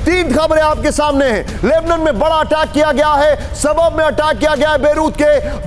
तीन खबरें आपके सामने हैं। लेबनान में बड़ा अटैक किया गया है, सबब में अटैक किया गया है,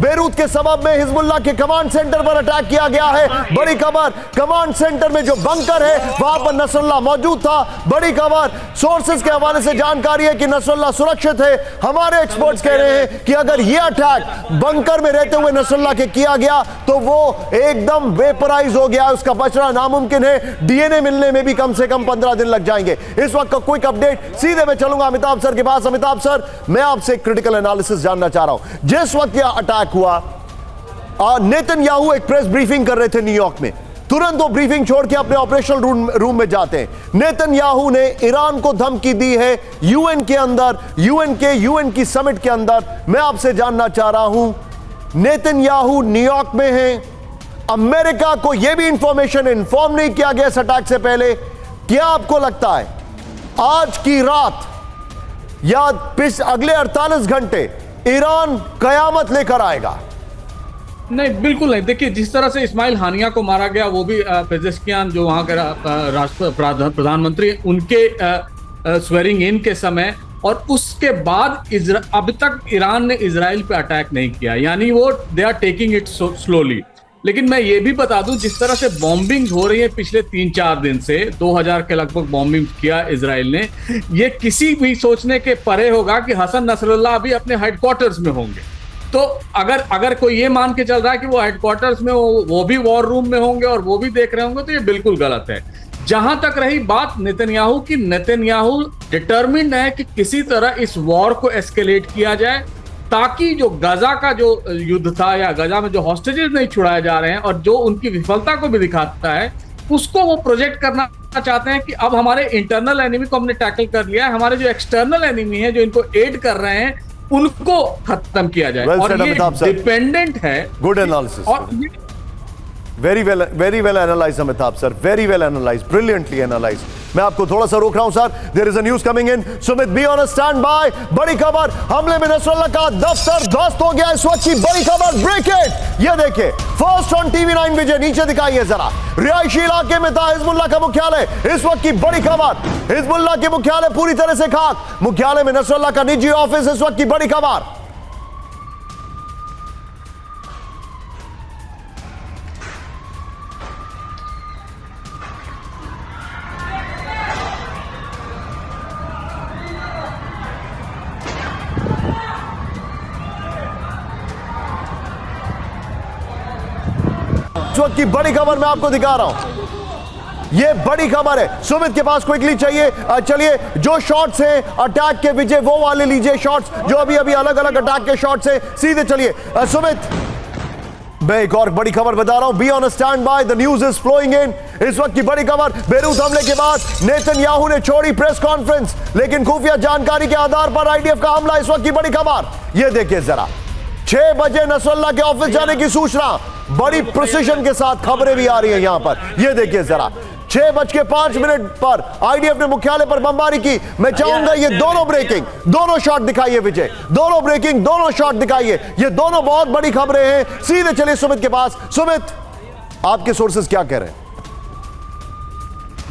बेरूत के सबब में हिजबुल्लाह के कमांड सेंटर पर अटैक किया गया है। बड़ी खबर, कमांड सेंटर में जो बंकर है वहां पर नसरुल्लाह मौजूद था। बड़ी खबर, सोर्सेज के हवाले से जानकारी है कि नसरुल्लाह सुरक्षित है। हमारे एक्सपर्ट्स कह रहे हैं कि अगर यह अटैक बंकर में रहते हुए नसरुल्लाह के किया गया तो वो एकदम वेपराइज हो गया, उसका बचना नामुमकिन है। डीएनए मिलने में भी कम से कम 15 दिन लग जाएंगे। इस वक्त का क्विक अपडेट सीधे मैं चलूंगा अमिताभ सर के पास। अमिताभ सर, मैं आपसे क्रिटिकल एनालिसिस जानना चाह रहा हूं। जिस वक्त यह अटैक हुआ, नेतन्याहू एक प्रेस ब्रीफिंग कर रहे थे न्यूयॉर्क में, तुरंत वो ब्रीफिंग छोड़ के अपने ऑपरेशनल रूम में जाते हैं। नेतन्याहू ने ईरान को धमकी दी है यूएन के अंदर, यूएन की समिट के अंदर। मैं आपसे जानना चाह रहा हूं, नेतन्याहू न्यूयॉर्क में हैं, अमेरिका को यह भी इंफॉर्मेशन इन्फॉर्म नहीं किया गया इस अटैक से पहले। क्या आपको लगता है आज की रात या अगले 48 घंटे ईरान कयामत लेकर आएगा? नहीं, बिल्कुल नहीं। देखिए, जिस तरह से इस्माइल हानिया को मारा गया, वो भी पेजेश्कियान जो वहाँ के प्रधानमंत्री, उनके स्वेरिंग इन के समय, और उसके बाद अब तक ईरान ने इजराइल पे अटैक नहीं किया, यानी वो they are taking it slowly. लेकिन मैं ये भी बता दूं, जिस तरह से बॉम्बिंग हो रही है पिछले 3-4 दिन से, 2000 के लगभग बॉम्बिंग किया इजराइल ने, ये किसी भी सोचने के परे होगा कि हसन नसरुल्लाह अभी अपने हेडक्वार्टर्स में होंगे। तो अगर कोई ये मान के चल रहा है कि वो हेडक्वार्टर्स में वो भी वॉर रूम में होंगे और वो भी देख रहे होंगे, तो ये बिल्कुल गलत है। जहां तक रही बात नेतन्याहू की, नेतन्याहू डिटर्मिन्ड है कि किसी तरह इस वॉर को एस्केलेट किया जाए, ताकि जो गजा का जो युद्ध था या गजा में जो हॉस्टेजेस नहीं छुड़ाए जा रहे हैं और जो उनकी विफलता को भी दिखाता है, उसको वो प्रोजेक्ट करना चाहते हैं कि अब हमारे इंटरनल एनिमी को हमने टैकल कर लिया है, हमारे जो एक्सटर्नल एनिमी है जो इनको एड कर रहे हैं उनको खत्म किया जाए। और ये डिपेंडेंट है। Good analysis, very well analyse Amitabh sir, very well analyse, brilliantly analyse. मैं आपको थोड़ा सा रोक रहा हूं sir, there is a news coming in. Sumit, be on standby. बड़ी खबर, हमले में नसरुल्लाह का दफ्तर ध्वस्त हो गया। इस वक्त की बड़ी खबर, ब्रेक इट। ये देखिए, फर्स्ट ऑन टीवी9 विजय, नीचे दिखाइए जरा। रिहायशी इलाके में था हिजबुल्लाह का मुख्यालय। इस वक्त की बड़ी खबर, हिजबुल्लाह के मुख्यालय पूरी तरह से खाक। मुख्यालय में नसरुल्लाह का निजी ऑफिस, इस वक्त की बड़ी खबर। वक्त की बड़ी खबर मैं आपको दिखा रहा हूं, ये बड़ी खबर है। सुमित के पास क्विकली चाहिए, चलिए जो शॉट्स हैं अटैक के विजय, वो वाले लीजिए शॉट्स जो अभी अलग अलग अटैक के शॉट्स हैं, सीधे चलिए। सुमित, मैं एक और बड़ी खबर बता रहा हूं, be on standby, the news is flowing in. इस वक्त की बड़ी खबर, बेरूत हमले के बाद नेतन्याहू ने छोड़ी प्रेस कॉन्फ्रेंस, लेकिन खुफिया जानकारी के आधार पर आईडीएफ का हमला। इस वक्त की बड़ी खबर, यह देखिए जरा, 6 बजे नसरुल्लाह के ऑफिस जाने की सूचना, बड़ी प्रिसिशन के साथ खबरें भी आ रही हैं यहां पर। यह देखिए जरा, 6:05 पर आईडीएफ ने मुख्यालय पर बमबारी की। मैं चाहूंगा ये दोनों ब्रेकिंग, दोनों शॉट दिखाइए विजय, दोनों ब्रेकिंग, दोनों शॉट दिखाइए। ये दोनों बहुत बड़ी खबरें हैं। सीधे चलिए सुमित के पास। सुमित, आपके सोर्सेज क्या कह रहे हैं?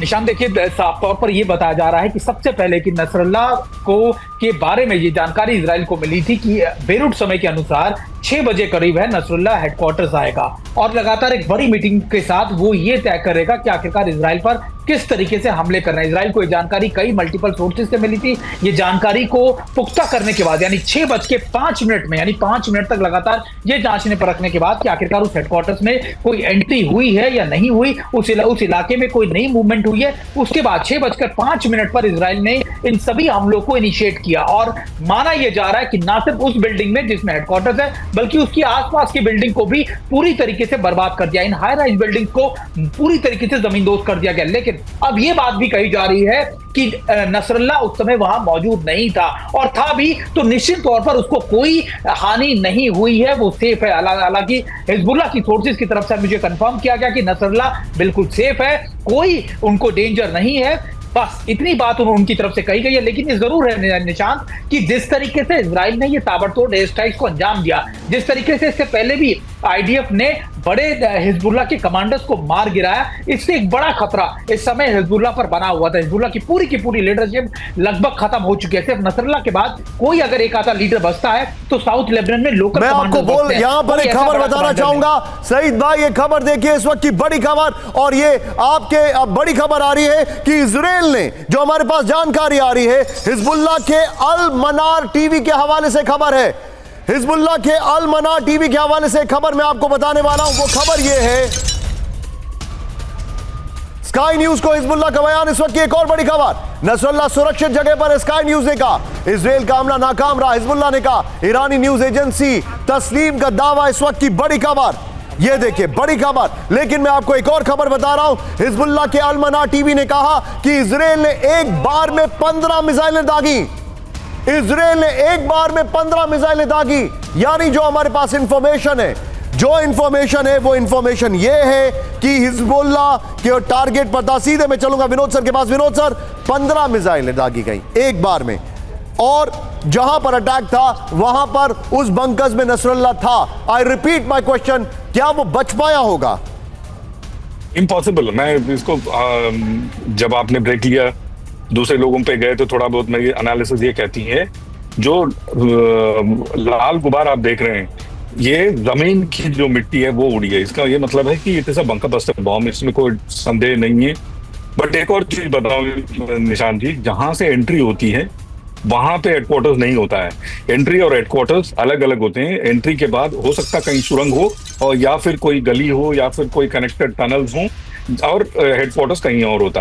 निशान, देखिए, साफ तौर पर यह बताया जा रहा है कि सबसे पहले कि नसरुल्लाह को के बारे में ये जानकारी इजराइल को मिली थी कि बेरूट समय के अनुसार 6 बजे करीब है नसरुल्लाह हेडक्वार्टर्स आएगा और लगातार एक बड़ी मीटिंग के साथ वो ये तय करेगा कि आखिरकार इजराइल पर किस तरीके से हमले करना है। इजराइल को ये जानकारी कई मल्टीपल सोर्सेज से मिली थी। ये जानकारी को पुख्ता करने के बाद, यानी 6:05 में, यानी 5 मिनट तक लगातार ये जांचने परखने के बाद कि आखिरकार उस हेडक्वार्टर्स में कोई एंट्री हुई है या नहीं हुई, उस इलाके में कोई नई मूवमेंट हुई है, उसके बाद 6:05 पर इजराइल ने इन सभी हमलों को इनिशिएट किया। और माना यह जा रहा है कि ना सिर्फ उस बिल्डिंग में जिसमें हेडक्वार्टर्स है, बल्कि उसकी आसपास की बिल्डिंग को भी पूरी तरीके से बर्बाद कर दिया। इन हाई राइज बिल्डिंग को पूरी तरीके से जमींदोज कर दिया गया। लेकिन अब यह बात भी कही जा रही है कि नसरुल्लाह उस समय वहां मौजूद नहीं था, और था भी तो निश्चित तौर पर उसको कोई हानि नहीं हुई है, वो सेफ है। हालांकि हिजबुल्लाह की फोर्सेस की तरफ से मुझे कंफर्म किया गया कि नसरुल्लाह बिल्कुल सेफ है, कोई उनको डेंजर नहीं है। बस इतनी बात उनकी तरफ से कही गई है। लेकिन ये जरूर है निशांत कि जिस तरीके से इजराइल ने ये ताबड़तोड़ एयर स्ट्राइक्स को अंजाम दिया, जिस तरीके से इससे पहले भी आईडीएफ ने बड़े हिजबुल्लाह के कमांडर्स को मार गिराया। इससे एक बड़ा खतरा इस समय हिजबुल्लाह पर बना हुआ था। हिजबुल्लाह की पूरी लीडरशिप लगभग खत्म हो चुकी है। सिर्फ नसरल्लाह के बाद कोई अगर एक आधा लीडर बचता है तो साउथ लेबनान में लोकल मैं आपको यहां पर एक खबर बताना चाहूंगा सईद भाई, ये खबर देखिए, इस वक्त की बड़ी खबर, और ये आपके अब बड़ी खबर आ रही है कि इजराइल ने, जो हमारे पास जानकारी आ रही है, हिजबुल्लाह के अल मनार टीवी के हवाले से खबर है, हिजबुल्लाह के अल मनार टीवी के हवाले से खबर मैं आपको बताने वाला हूं। वो खबर ये है, स्काई न्यूज को हिजबुल्लाह का बयान, इस वक्त की एक और बड़ी खबर, नसरुल्लाह सुरक्षित जगह पर, स्काई न्यूज ने कहा इजराइल का हमला नाकाम रहा, हिजबुल्लाह ने कहा, ईरानी न्यूज एजेंसी तस्लीम का दावा, इस वक्त की बड़ी खबर, ये देखिए बड़ी खबर। लेकिन मैं आपको एक और खबर बता रहा हूं, हिजबुल्लाह के अल मनार टीवी ने कहा कि इजराइल ने एक बार में 15 मिसाइलें दागी, इजराइल ने एक बार में 15 मिसाइलें दागी। यानी जो हमारे पास इंफॉर्मेशन है, जो इंफॉर्मेशन है वो इंफॉर्मेशन ये है कि हिजबुल्लाह के टारगेट पर था। सीधे मैं चलूंगा विनोद सर के पास। विनोद सर, 15 मिसाइलें दागी गई एक बार में, और जहां पर अटैक था वहां पर उस बंकर्स में नसरुल्लाह था। आई रिपीट माय क्वेश्चन, क्या वो बच पाया होगा? इम्पॉसिबल। मैं इसको जब आपने ब्रेक लिया दूसरे लोगों पे गए तो थोड़ा बहुत मेरी एनालिसिस ये कहती है, जो लाल गुबार आप देख रहे हैं, ये जमीन की जो मिट्टी है वो उड़ी है। इसका ये मतलब है कि it is a bunker buster bomb, इसमें कोई संदेह नहीं है। बट एक और चीज बताऊं निशान जी, जहां से एंट्री होती है वहां पे हेडक्वार्टर्स नहीं होता है। एंट्री और हेडक्वार्टर्स अलग अलग होते हैं। एंट्री के बाद हो सकता है कहीं सुरंग हो, और या फिर कोई गली हो, या फिर कोई कनेक्टेड टनल्स हो, और हेडक्वार्टर्स कहीं और होता है।